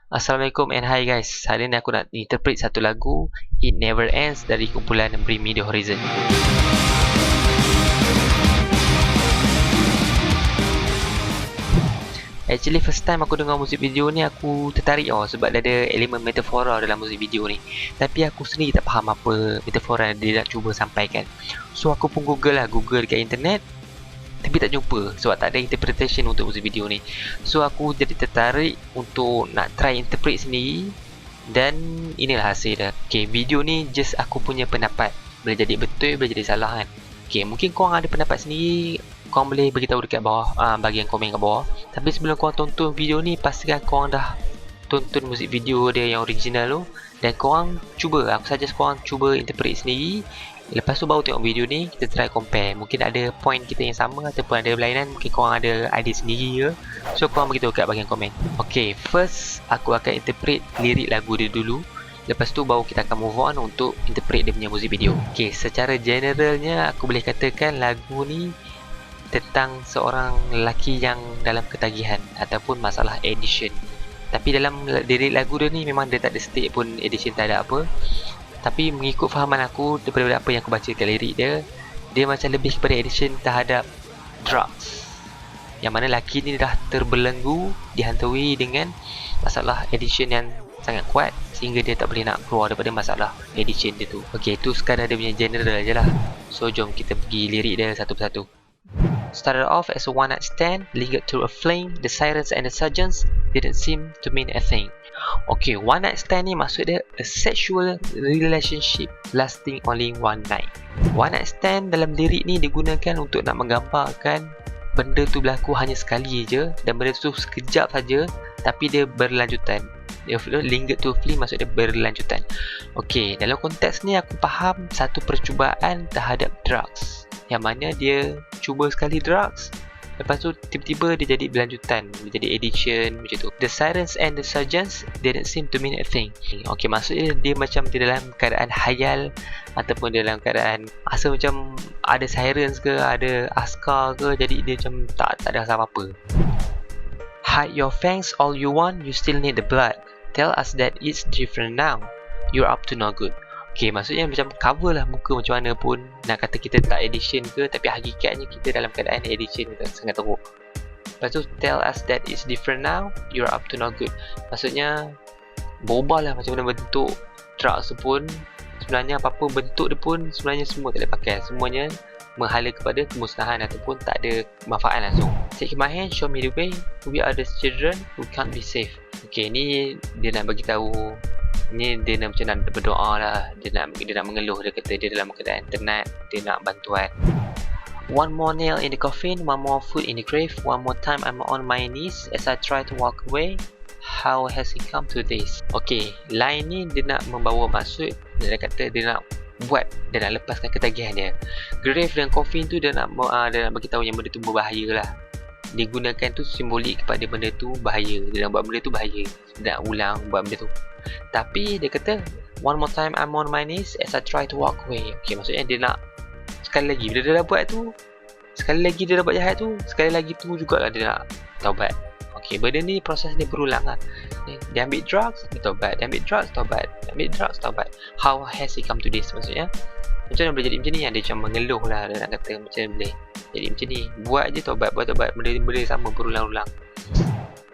Assalamualaikum and hi guys. Hari ni aku nak interpret satu lagu It Never Ends dari kumpulan Bring Me The Horizon. Actually first time aku dengar muzik video ni aku tertarik sebab dia ada elemen metafora dalam muzik video ni. Tapi aku sendiri tak faham apa metafora yang dia nak cuba sampaikan. So aku pun Google dekat internet. Tapi tak jumpa sebab tak ada interpretation untuk muzik video ni. So aku jadi tertarik untuk nak try interpret sendiri. Dan inilah hasil dia. Okay, video ni just aku punya pendapat. Boleh jadi betul, boleh jadi salah kan. Okay, mungkin korang ada pendapat sendiri, korang boleh beritahu dekat bawah, bahagian komen kat bawah. Tapi sebelum korang tonton video ni, pastikan korang dah tonton muzik video dia yang original tu. Dan korang cuba, aku suggest korang cuba interpret sendiri. Lepas tu baru tengok video ni, kita try compare. Mungkin ada point kita yang sama ataupun ada berlainan. Mungkin korang ada idea sendiri ke. So korang beritahu kat bahagian komen. Okay, first aku akan interpret lirik lagu dia dulu. Lepas tu baru kita akan move on untuk interpret dia punya muzik video. Okay, secara generalnya aku boleh katakan lagu ni tentang seorang lelaki yang dalam ketagihan ataupun masalah addiction. Tapi dalam lirik lagu dia ni memang dia tak ada state pun addiction, tak ada apa. Tapi mengikut fahaman aku daripada apa yang aku baca kat lirik dia, dia macam lebih kepada addiction terhadap drugs. Yang mana lelaki ni dah terbelenggu, dihantui dengan masalah addiction yang sangat kuat sehingga dia tak boleh nak keluar daripada masalah addiction dia tu. Okay, tu sekadar dia punya general je lah. So jom kita pergi lirik dia satu persatu. Started off as a one-night stand, lingered to a flame, the sirens and the sergeants didn't seem to mean a thing. Okay, one night stand ni maksud dia a sexual relationship lasting only one night. One night stand dalam lirik ni digunakan untuk nak menggambarkan benda tu berlaku hanya sekali je dan benda tu sekejap saja tapi dia berlanjutan. Lingered to a flame maksud dia berlanjutan. Okay, dalam konteks ni aku faham satu percubaan terhadap drugs, yang mana dia cuba sekali drugs, lepas tu tiba-tiba dia jadi berlanjutan, dia jadi addiction macam tu. The sirens and the sergeants didn't seem to mean a thing. Okay, maksudnya dia macam dia dalam keadaan hayal ataupun dia dalam keadaan rasa macam ada sirens ke, ada askar ke, jadi dia macam tak ada rasa apa-apa. Hide your fangs all you want, you still need the blood. Tell us that it's different now. You're up to no good. Okay, maksudnya macam cover lah muka macam mana pun. Nak kata kita tak addiction ke, tapi hakikatnya kita dalam keadaan addiction sangat teruk. Lepas tu, tell us that it's different now, you're up to no good. Maksudnya, berubah lah macam mana bentuk drugs tu pun. Sebenarnya apa-apa bentuk dia pun sebenarnya semua tak boleh pakai. Semuanya menghala kepada kemusnahan ataupun tak ada manfaat langsung. Take my hand, show me the way. We are the children who can't be safe. Okay, ni dia nak bagi tahu. Ni dia nak macam nak berdoa lah. Dia nak mengeluh. Dia kata dia dalam keadaan tenat, dia nak bantuan. One more nail in the coffin, one more foot in the grave, one more time I'm on my knees as I try to walk away. How has it come to this? Okay, line ni dia nak membawa maksud. Dia kata dia nak buat, dia nak lepaskan ketagihan dia. Grave dan coffin tu dia nak bagi tahu yang benda tu berbahaya lah. Dia gunakan tu simbolik kepada benda tu bahaya. Dia nak buat benda tu bahaya. Dia nak ulang buat benda tu. Tapi dia kata one more time I'm on my knees as I try to walk away. Okay, maksudnya dia nak sekali lagi bila dia dah buat tu, sekali lagi dia dah buat jahat tu, sekali lagi tu jugalah dia nak taubat. Okay, benda ni proses dia berulang lah. Dia ambil drugs, dia taubat. Dia ambil drugs, taubat. Dia ambil drugs, taubat. How has he come to this? Maksudnya macam mana boleh jadi macam ni? Dia macam mengeluh lah. Dia nak kata macam mana boleh jadi macam ni. Buat je taubat, buat taubat. Benda sama berulang-ulang.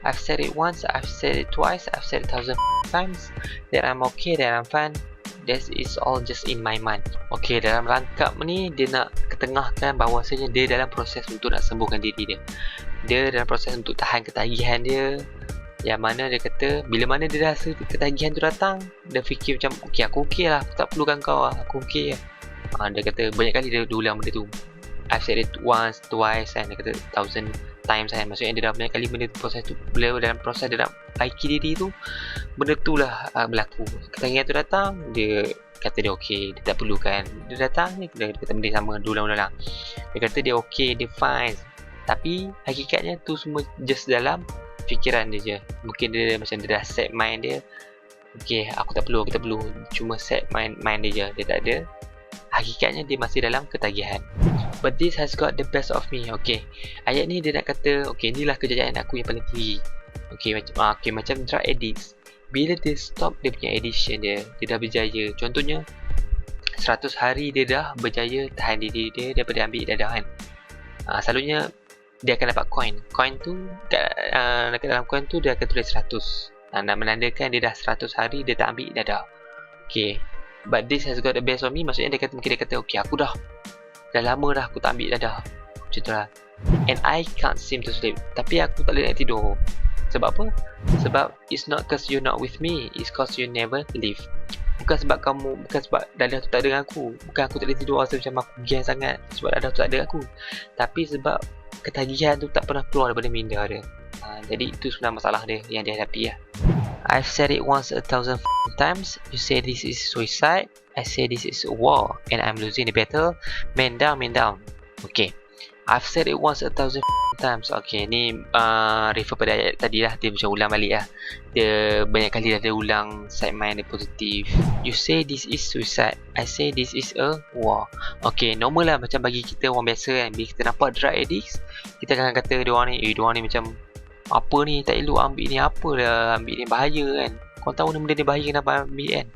I've said it once, I've said it twice, I've said it 1,000 times that I'm okay, that I'm fine. This is all just in my mind. Okay, dalam rangkap ni dia nak ketengahkan bahawasanya dia dalam proses untuk nak sembuhkan diri dia. Dia dalam proses untuk tahan ketagihan dia. Yang mana dia kata bila mana dia rasa ketagihan tu datang, dia fikir macam okay, aku okay lah, aku tak perlukan kau lah, aku okay lah. Dia kata banyak kali dia ulang benda tu. I've said it once, twice, and dia kata 1,000 times kan. Maksudnya dia dah banyak kali benda tu, proses tu, bila dalam proses dia nak baiki diri tu, benda tu lah berlaku. Ketagihan tu datang, dia kata dia okey, dia tak perlukan. Dia datang, dia kata benda sama, ulang-ulang. Dia kata dia okey, dia fine. Tapi hakikatnya tu semua just dalam fikiran dia je. Mungkin dia macam dia dah set mind dia, okey, aku tak perlu, kita perlu. Cuma set mind dia je, dia tak ada. Hakikatnya dia masih dalam ketagihan. But this has got the best of me. Okay, ayat ni dia nak kata okay, inilah kejayaan aku yang paling tinggi. Okay, macam drug addicts, bila dia stop dia punya addiction dia dah berjaya. Contohnya 100 hari dia dah berjaya tahan diri dia daripada ambil dadah kan. Selalunya dia akan dapat coin tu dekat dalam coin tu dia akan tulis 100. Nak menandakan dia dah 100 hari dia tak ambil dadah. Okay, but this has got the best on me. Maksudnya mungkin dia kata okay, aku dah lama dah aku tak ambil dadah, macam tu lah. And I can't seem to sleep. Tapi aku tak boleh nak tidur. Sebab apa? Sebab it's not cause you're not with me, it's cause you never leave. Bukan sebab dadah tu tak ada dengan aku. Bukan aku tak boleh tidur rasa macam aku gian sangat sebab dadah tu tak ada aku. Tapi sebab ketagihan tu tak pernah keluar daripada minda dia. Jadi itu sebenarnya masalah dia yang dia hadapi lah. I've said it once 1,000 times. You say this is suicide, I say this is a war and I'm losing the battle. Man down, man down. Okay, I've said it once 1,000 times. Okay, ni refer pada ayat tadi lah. Dia macam ulang balik lah. Dia banyak kali dah dia ulang segmen dia positif. You say this is suicide, I say this is a war. Okay, normal lah macam bagi kita orang biasa kan. Bila kita nampak drug addicts, kita akan kata diorang ni macam apa ni, tak elok ambil ni, apa dah ambil ni, bahaya kan. Korang tahu ni benda ni bahaya, kenapa ambil kan.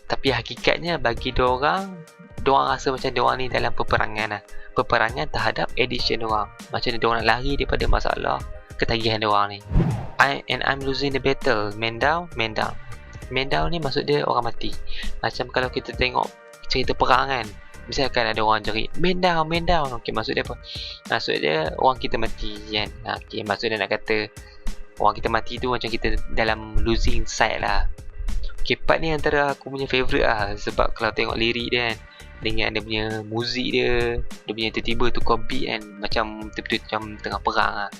Tapi hakikatnya bagi diorang rasa macam diorang ni dalam peperangan lah. Peperangan terhadap addiction diorang. Macam diorang nak lari daripada masalah ketagihan diorang ni. I'm losing the battle. Man down, man down. Man down ni maksud dia orang mati. Macam kalau kita tengok cerita perang kan, misalkan ada orang jerit man down, man down. Okay, maksud dia apa? Maksud dia orang kita mati kan. Okay, maksud dia nak kata orang kita mati tu macam kita dalam losing side lah. Okay, part ni antara aku punya favourite lah. Sebab kalau tengok lirik dia kan, dengan dia punya muzik dia punya tiba-tiba tukar beat kan, macam betul-betul macam tengah perang lah.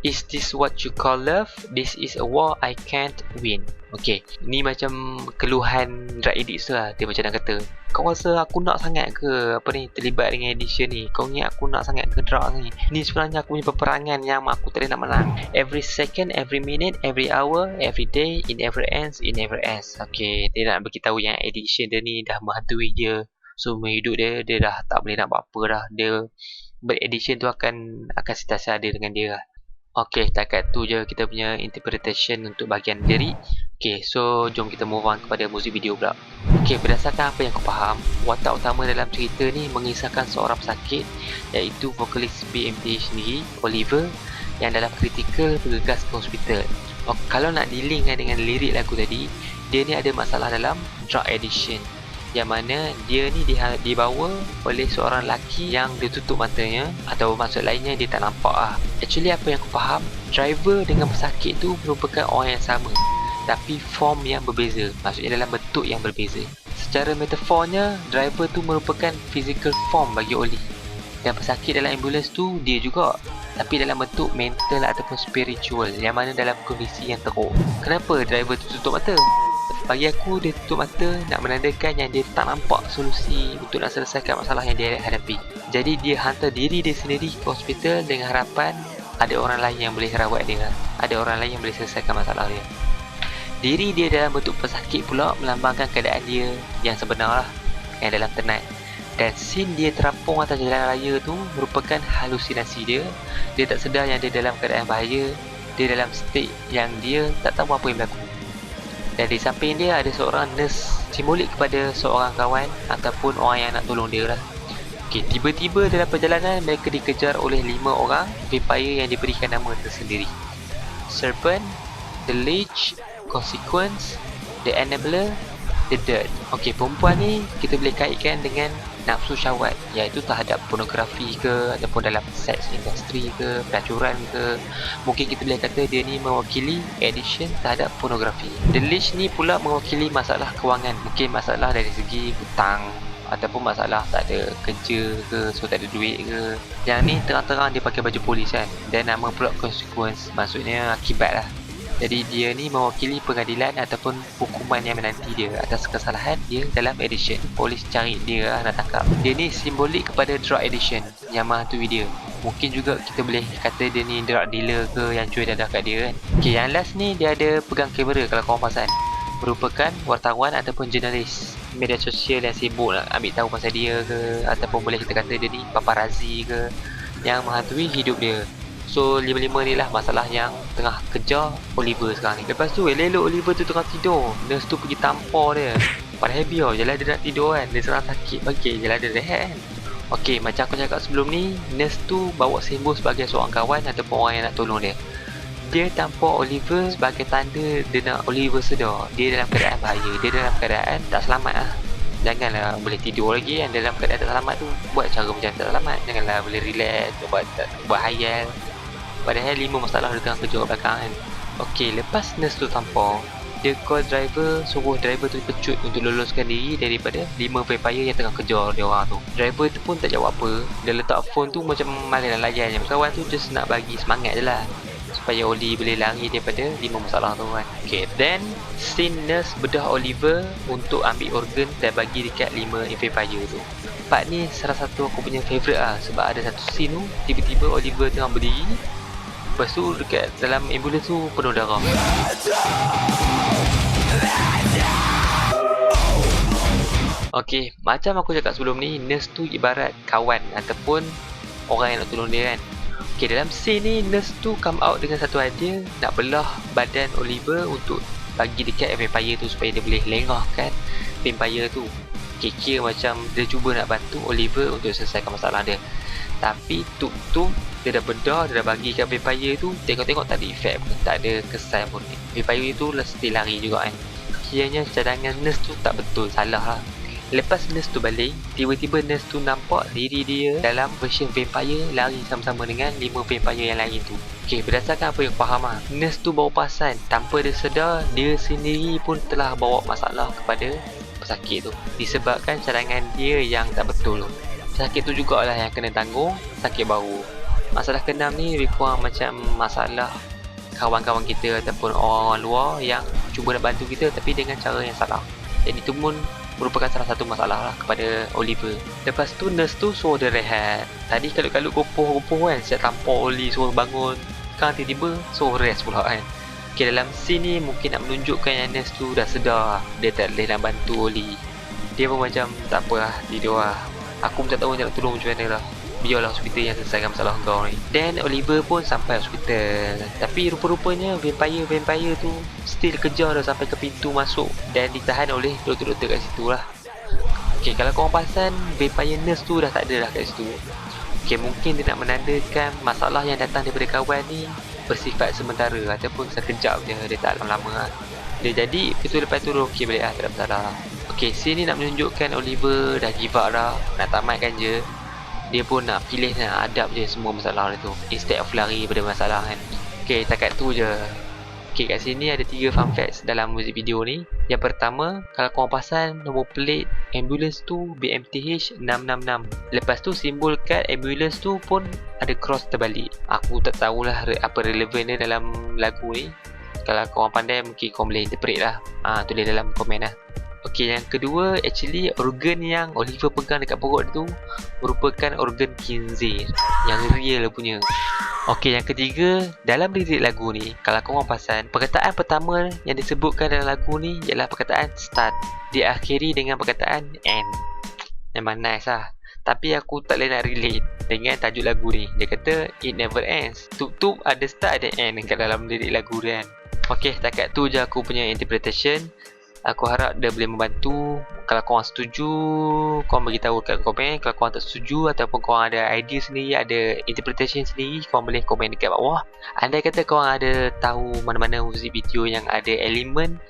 Is this what you call love? This is a war I can't win. Okay, ni macam keluhan drug addicts tu lah. Dia macam nak kata, kau rasa aku nak sangat ke terlibat dengan addiction ni? Kau ingat aku nak sangat ke drug ni? Ni sebenarnya aku punya peperangan yang aku tak boleh nak menang. Every second, every minute, every hour, every day, it never ends, it never ends. Okay, dia nak beritahu yang addiction dia ni dah menghantui dia semua hidup dia. Dia dah tak boleh nak buat apa dah. Dia beraddiction tu akan sentiasa ada dengan dia lah. Okay, takat tu je kita punya interpretation untuk bahagian lirik. Okay, so jom kita move on kepada muzik video pula. Okay, berdasarkan apa yang aku faham, watak utama dalam cerita ni mengisahkan seorang pesakit, iaitu vokalis BMTH sendiri, Oliver, yang dalam kritikal bergegas ke hospital. Kalau nak dilingkan dengan lirik lagu tadi, dia ni ada masalah dalam drug addiction, yang mana dia ni dibawa oleh seorang lelaki yang dia tutup matanya, atau maksud lainnya dia tak nampak lah. Actually apa yang aku faham, driver dengan pesakit tu merupakan orang yang sama, tapi form yang berbeza, maksudnya dalam bentuk yang berbeza. Secara metafornya, driver tu merupakan physical form bagi Oli, dan pesakit dalam ambulans tu dia juga, tapi dalam bentuk mental ataupun spiritual, yang mana dalam kondisi yang teruk. Kenapa driver tu tutup mata? Bagi aku, dia tutup mata nak menandakan yang dia tak nampak solusi untuk nak selesaikan masalah yang dia hadapi. Jadi dia hantar diri dia sendiri ke hospital dengan harapan ada orang lain yang boleh rawat dia, ada orang lain yang boleh selesaikan masalah dia. Diri dia dalam bentuk pesakit pula melambangkan keadaan dia yang sebenar lah, yang dalam tenat. Dan scene dia terapung atas jalan raya tu merupakan halusinasi dia. Dia tak sedar yang dia dalam keadaan bahaya. Dia dalam state yang dia tak tahu apa yang berlaku. Dan di samping dia ada seorang nurse, simbolik kepada seorang kawan ataupun orang yang nak tolong dia lah. Okay, tiba-tiba dalam perjalanan mereka dikejar oleh 5 orang vampire yang diberikan nama tersendiri: Serpent, The Lich, Consequence, The Enabler, The Dirt. Okay, perempuan ni kita boleh kaitkan dengan nafsu syahwat, iaitu terhadap pornografi ke, ataupun dalam seks industri ke, pelacuran ke. Mungkin kita boleh kata dia ni mewakili addiction terhadap pornografi. The Lich ni pula mewakili masalah kewangan, mungkin masalah dari segi hutang, ataupun masalah tak ada kerja ke, so tak ada duit ke. Yang ni terang-terang dia pakai baju polis kan. Dan nama pula Consequence, maksudnya akibat lah. Jadi dia ni mewakili pengadilan ataupun hukuman yang menanti dia atas kesalahan dia dalam addiction. Polis cari dia lah, nak tangkap. Dia ni simbolik kepada drug addiction yang menghantui dia. Mungkin juga kita boleh kata dia ni drug dealer ke, yang cuai dadah kat dia kan. Okay, yang last ni dia ada pegang kamera kalau korang perasan. Merupakan wartawan ataupun jurnalis media sosial yang sibuk nak ambil tahu pasal dia ke, ataupun boleh kita kata dia ni paparazzi ke, yang menghantui hidup dia. So 55 ni lah masalah yang tengah kejar Oliver sekarang ni. Lepas tu elok-elok Oliver tu tengah tidur, nurse tu pergi tampar dia. Padahal biar je lah dia nak tidur kan, dia serang sakit, bagi je lah dia rehat kan. Ok, macam aku cakap sebelum ni, nurse tu bawa Sembo sebagai seorang kawan ataupun orang yang nak tolong dia. Dia tampar Oliver sebagai tanda dia nak Oliver sedar dia dalam keadaan bahaya, dia dalam keadaan tak selamat lah. Janganlah boleh tidur lagi kan dalam keadaan tak selamat tu. Buat cara macam tak selamat, janganlah boleh relax, buat hayal. Padahal 5 masalah dia tengah kejar kat belakang kan. Ok, lepas nurse tu tampar, dia call driver, suruh driver tu pecut untuk loloskan diri daripada 5 vampire yang tengah kejar dia orang tu. Driver tu pun tak jawab apa, dia letak phone tu macam malas nak layan je. Kawan tu just nak bagi semangat je lah supaya Oli boleh lari daripada 5 masalah tu kan. Okay, then scene nurse bedah Oliver untuk ambil organ dan bagi dekat 5 vampire tu. Part ni salah satu aku punya favourite lah, sebab ada satu scene tu tiba-tiba Oliver tengah berdiri, lepas tu dekat dalam ambulans tu penuh darah. Okay, macam aku cakap sebelum ni, nurse tu ibarat kawan ataupun orang yang nak tolong dia kan. Okay, dalam scene ni nurse tu come out dengan satu idea nak belah badan Oliver untuk bagi dekat vampire tu supaya dia boleh lengahkan vampire tu. Okay, kira macam dia cuba nak bantu Oliver untuk selesaikan masalah dia. Tapi tuk dia dah bedah, dia dah bagi kat vampire tu, tengok-tengok tak ada efek pun, tak ada kesan pun. Vampire tu lah still lari juga kan. Kiranya cadangan nurse tu tak betul, salah lah. Lepas nurse tu balik, tiba-tiba nurse tu nampak diri dia dalam version vampire lari sama-sama dengan 5 vampire yang lain tu. Okay, berdasarkan apa yang aku faham lah, nurse tu bawa perasan tanpa dia sedar dia sendiri pun telah bawa masalah kepada pesakit tu, disebabkan cadangan dia yang tak betul tu. Pesakit tu jugalah yang kena tanggung sakit baru. Masalah keenam ni lebih kurang macam masalah kawan-kawan kita ataupun orang luar yang cuba nak bantu kita tapi dengan cara yang salah. Jadi itu pun merupakan salah satu masalah lah kepada Oliver. Lepas tu nurse tu suruh dia rehat. Tadi kalut-kalut gopoh kan, siap tampar Oli suruh bangun. Sekarang tiba-tiba suruh rest pula kan. Okay, dalam scene ni mungkin nak menunjukkan yang nurse tu dah sedar dia tak boleh nak bantu Oli. Dia pun macam tak apa lah, tidur lah. Aku pun tak tahu nak tolong macam mana lah. Biarlah hospital yang selesaikan masalah kau ni. Dan Oliver pun sampai hospital. Tapi rupa-rupanya vampire tu still kejar dah sampai ke pintu masuk dan ditahan oleh doktor-doktor kat situ lah. Okay, kalau korang perasan, vampire nurse tu dah tak ada dah kat situ. Okay, mungkin dia nak menandakan masalah yang datang daripada kawan ni bersifat sementara ataupun sekejap je, dia tak lama-lama lah. Dia jadi itu lepas tu okey balik lah, tak ada masalah lah. Okay, sini nak menunjukkan Oliver dah give up dah, nak tamatkan je. Dia pun nak pilih nak adab je semua masalah dia tu instead of lari daripada masalah kan. Okay, takat tu je. Okay, kat sini ada 3 fun facts dalam muzik video ni. Yang pertama, kalau korang perasan nombor plate ambulance tu BMTH 666. Lepas tu simbol kad ambulance tu pun ada cross terbalik. Aku tak tahulah apa relevan dia dalam lagu ni. Kalau korang pandai mungkin korang boleh interpret lah. Tulis dalam komen lah. Okay, yang kedua, actually organ yang Oliver pegang dekat perut tu merupakan organ khinzir yang real punya. Okay, yang ketiga, dalam lirik lagu ni, kalau korang perasan, perkataan pertama yang disebutkan dalam lagu ni ialah perkataan start, diakhiri dengan perkataan end. Memang nice lah. Tapi aku tak boleh nak relate dengan tajuk lagu ni. Dia kata it never ends. Tup-tup ada start ada end kat dalam lirik lagu dia kan. Okay, takat tu je aku punya interpretation. Aku harap dia boleh membantu. Kalau korang setuju, korang beritahu kat komen. Kalau korang tak setuju ataupun korang ada idea sendiri, ada interpretation sendiri, korang boleh komen dekat bawah. Andai kata korang ada tahu mana-mana muzik video yang ada elemen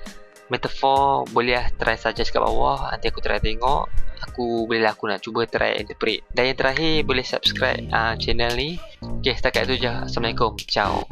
metafor, boleh lah try suggest kat bawah. Nanti aku try tengok. Aku nak cuba try interpret. Dan yang terakhir, boleh subscribe channel ni. Okay, setakat tu je. Assalamualaikum. Ciao.